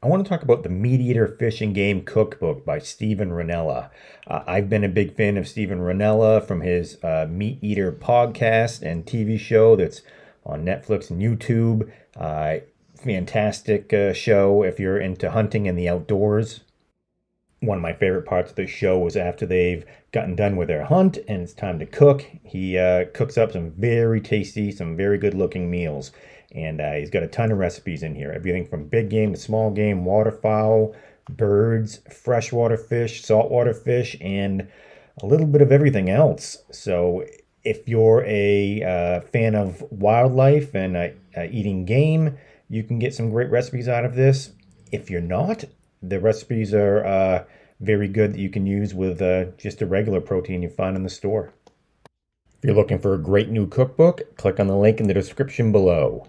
I want to talk about the MeatEater Fish and Game Cookbook by Steven Rinella. I've been a big fan of Steven Rinella from his MeatEater podcast and TV show that's on Netflix and YouTube. Fantastic show if you're into hunting and the outdoors. One of my favorite parts of the show was after they've gotten done with their hunt and it's time to cook. He cooks up some very tasty, some very good looking meals. And he's got a ton of recipes in here. Everything from big game to small game, waterfowl, birds, freshwater fish, saltwater fish, and a little bit of everything else. So if you're a fan of wildlife and eating game, you can get some great recipes out of this. If you're not, the recipes are very good that you can use with just a regular protein you find in the store. If you're looking for a great new cookbook, click on the link in the description below.